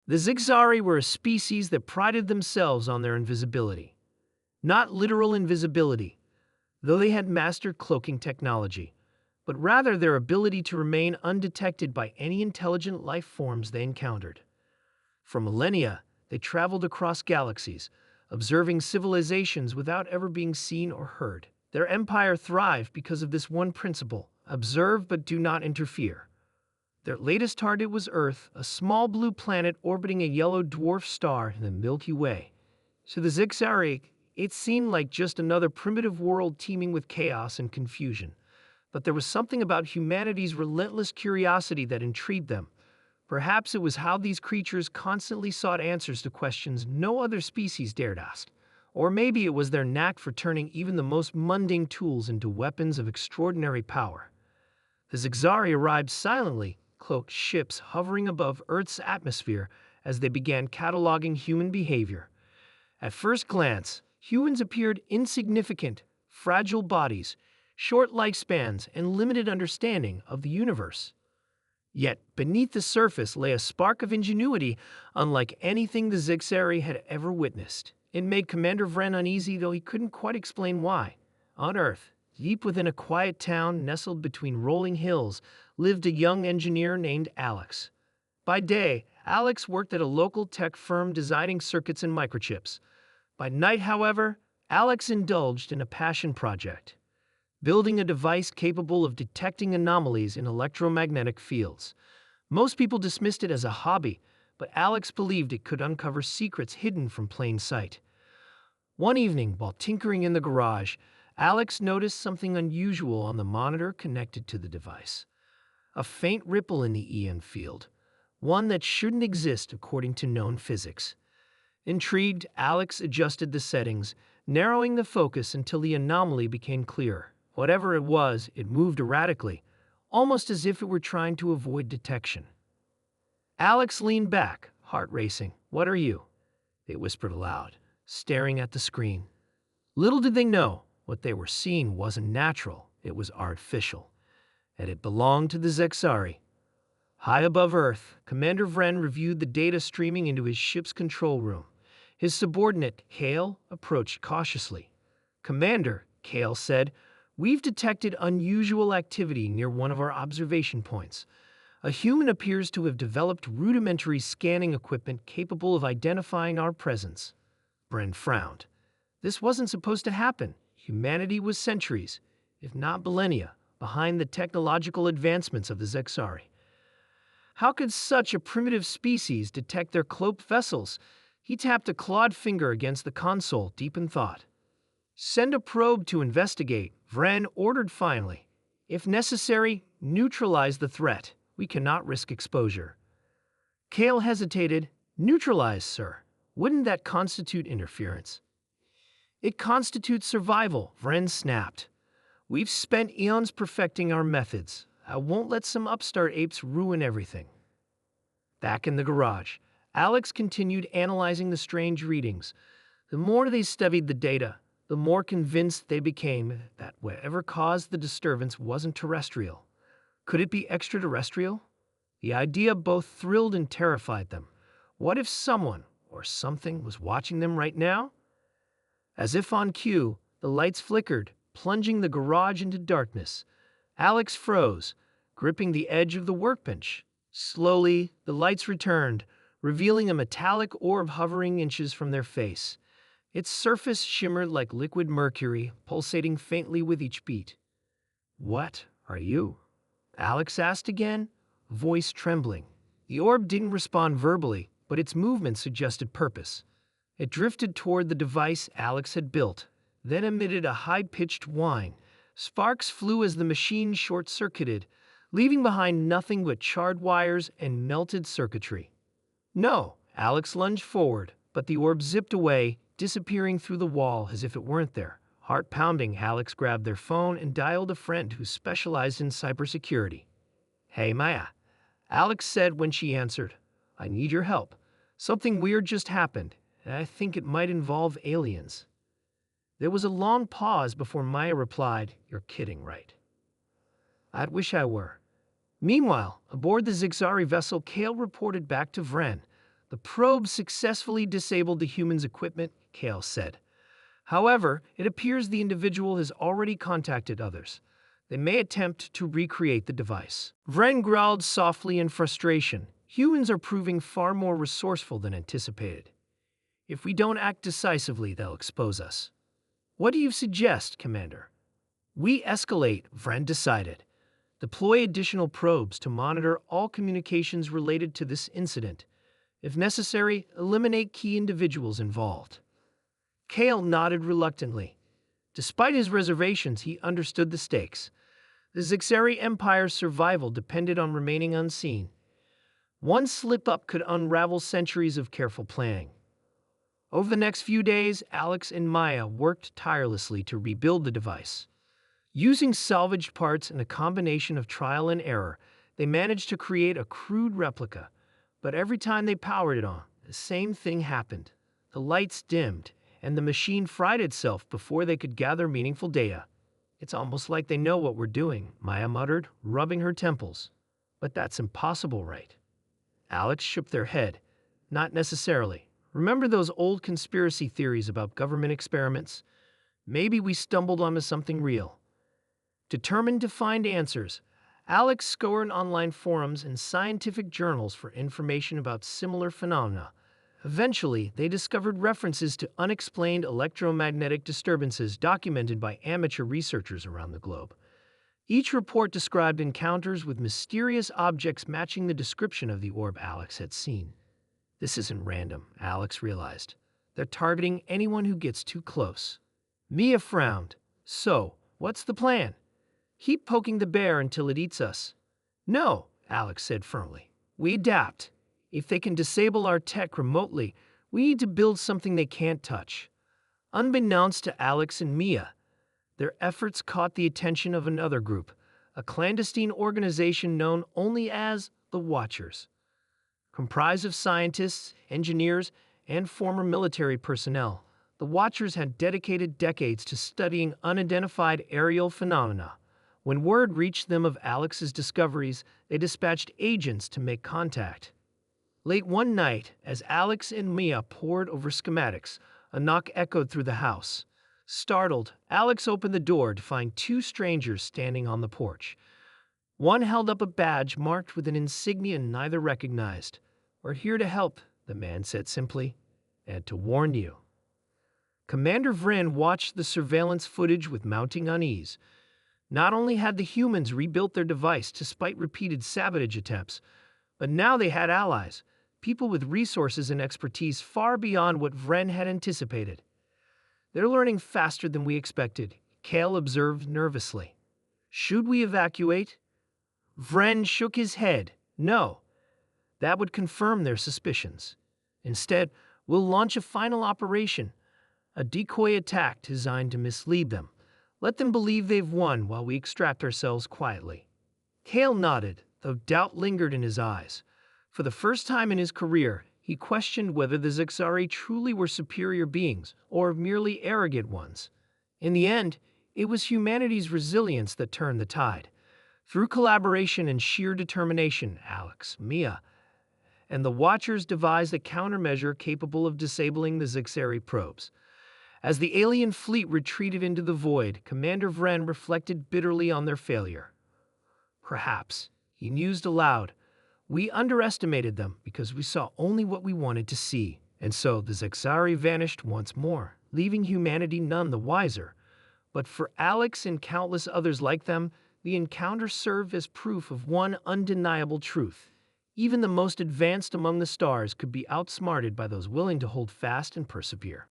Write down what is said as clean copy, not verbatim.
The Zigzari were a species that prided themselves on their invisibility. Not literal invisibility, though they had mastered cloaking technology, but rather their ability to remain undetected by any intelligent life forms they encountered. For millennia, they traveled across galaxies, observing civilizations without ever being seen or heard. Their empire thrived because of this one principle: observe but do not interfere. Their latest target was Earth, a small blue planet orbiting a yellow dwarf star in the Milky Way. To the Zigzari, it seemed like just another primitive world teeming with chaos and confusion. But there was something about humanity's relentless curiosity that intrigued them. Perhaps it was how these creatures constantly sought answers to questions no other species dared ask. Or maybe it was their knack for turning even the most mundane tools into weapons of extraordinary power. The Zigzari arrived silently, cloaked ships hovering above Earth's atmosphere as they began cataloging human behavior. At first glance, humans appeared insignificant, fragile bodies, short lifespans, and limited understanding of the universe. Yet, beneath the surface lay a spark of ingenuity unlike anything the Zigzari had ever witnessed. It made Commander Vren uneasy, though he couldn't quite explain why. On Earth, deep within a quiet town nestled between rolling hills, lived a young engineer named Alex. By day, Alex worked at a local tech firm designing circuits and microchips. By night, however, Alex indulged in a passion project: building a device capable of detecting anomalies in electromagnetic fields. Most people dismissed it as a hobby, but Alex believed it could uncover secrets hidden from plain sight. One evening, while tinkering in the garage, Alex noticed something unusual on the monitor connected to the device. A faint ripple in the EM field, one that shouldn't exist according to known physics. Intrigued, Alex adjusted the settings, narrowing the focus until the anomaly became clearer. Whatever it was, it moved erratically, almost as if it were trying to avoid detection. Alex leaned back, heart racing. "What are you?" they whispered aloud, staring at the screen. Little did they know, what they were seeing wasn't natural, it was artificial, and it belonged to the Zigzari. High above Earth, Commander Vren reviewed the data streaming into his ship's control room. His subordinate, Kale, approached cautiously. "Commander," Kale said, "we've detected unusual activity near one of our observation points. A human appears to have developed rudimentary scanning equipment capable of identifying our presence." Vren frowned. This wasn't supposed to happen. Humanity was centuries, if not millennia, behind the technological advancements of the Zigzari. How could such a primitive species detect their cloaked vessels? He tapped a clawed finger against the console, deep in thought. "Send a probe to investigate," Vren ordered finally. "If necessary, neutralize the threat. We cannot risk exposure." Kale hesitated. "Neutralize, sir? Wouldn't that constitute interference?" "It constitutes survival," Vren snapped. "We've spent eons perfecting our methods. I won't let some upstart apes ruin everything." Back in the garage, Alex continued analyzing the strange readings. The more they studied the data, the more convinced they became that whatever caused the disturbance wasn't terrestrial. Could it be extraterrestrial? The idea both thrilled and terrified them. What if someone or something was watching them right now? As if on cue, the lights flickered, plunging the garage into darkness. Alex froze, gripping the edge of the workbench. Slowly, the lights returned, revealing a metallic orb hovering inches from their face. Its surface shimmered like liquid mercury, pulsating faintly with each beat. "What are you?" Alex asked again, voice trembling. The orb didn't respond verbally, but its movement suggested purpose. It drifted toward the device Alex had built, then emitted a high-pitched whine. Sparks flew as the machine short-circuited, leaving behind nothing but charred wires and melted circuitry. "No!" Alex lunged forward, but the orb zipped away, disappearing through the wall as if it weren't there. Heart pounding, Alex grabbed their phone and dialed a friend who specialized in cybersecurity. "Hey, Maya," Alex said when she answered. "I need your help. Something weird just happened, and I think it might involve aliens." There was a long pause before Maya replied, "You're kidding, right?" "I'd wish I were." Meanwhile, aboard the Zigzari vessel, Kale reported back to Vren. The probe successfully disabled the human's equipment, Kale said. However, it appears the individual has already contacted others. They may attempt to recreate the device. Vren growled softly in frustration. Humans are proving far more resourceful than anticipated. If we don't act decisively, they'll expose us. What do you suggest, Commander? We escalate, Vren decided. Deploy additional probes to monitor all communications related to this incident. If necessary, eliminate key individuals involved. Kale nodded reluctantly. Despite his reservations, he understood the stakes. The Zixari Empire's survival depended on remaining unseen. One slip-up could unravel centuries of careful planning. Over the next few days, Alex and Maya worked tirelessly to rebuild the device. Using salvaged parts and a combination of trial and error, they managed to create a crude replica. But every time they powered it on, the same thing happened. The lights dimmed, and the machine fried itself before they could gather meaningful data. It's almost like they know what we're doing, Maya muttered, rubbing her temples. But that's impossible, right? Alex shook their head. Not necessarily. Remember those old conspiracy theories about government experiments? Maybe we stumbled onto something real. Determined to find answers, Alex scoured online forums and scientific journals for information about similar phenomena. Eventually, they discovered references to unexplained electromagnetic disturbances documented by amateur researchers around the globe. Each report described encounters with mysterious objects matching the description of the orb Alex had seen. This isn't random, Alex realized. They're targeting anyone who gets too close. Mia frowned. So, what's the plan? Keep poking the bear until it eats us. No, Alex said firmly. We adapt. If they can disable our tech remotely, we need to build something they can't touch. Unbeknownst to Alex and Mia, their efforts caught the attention of another group, a clandestine organization known only as the Watchers. Comprised of scientists, engineers, and former military personnel, the Watchers had dedicated decades to studying unidentified aerial phenomena. When word reached them of Alex's discoveries, they dispatched agents to make contact. Late one night, as Alex and Mia pored over schematics, a knock echoed through the house. Startled, Alex opened the door to find two strangers standing on the porch. One held up a badge marked with an insignia neither recognized. "We're here to help," the man said simply, "and to warn you." Commander Vren watched the surveillance footage with mounting unease. Not only had the humans rebuilt their device despite repeated sabotage attempts, but now they had allies, people with resources and expertise far beyond what Vren had anticipated. "They're learning faster than we expected," Kale observed nervously. "Should we evacuate?" Vren shook his head. "No. That would confirm their suspicions. Instead, we'll launch a final operation, a decoy attack designed to mislead them. Let them believe they've won while we extract ourselves quietly." Kale nodded, though doubt lingered in his eyes. For the first time in his career, he questioned whether the Zixari truly were superior beings or merely arrogant ones. In the end, it was humanity's resilience that turned the tide. Through collaboration and sheer determination, Alex, Mia, and the Watchers devised a countermeasure capable of disabling the Zixari probes. As the alien fleet retreated into the void, Commander Vren reflected bitterly on their failure. Perhaps, he mused aloud, we underestimated them because we saw only what we wanted to see, and so the Zixari vanished once more, leaving humanity none the wiser. But for Alex and countless others like them, the encounter served as proof of one undeniable truth. Even the most advanced among the stars could be outsmarted by those willing to hold fast and persevere.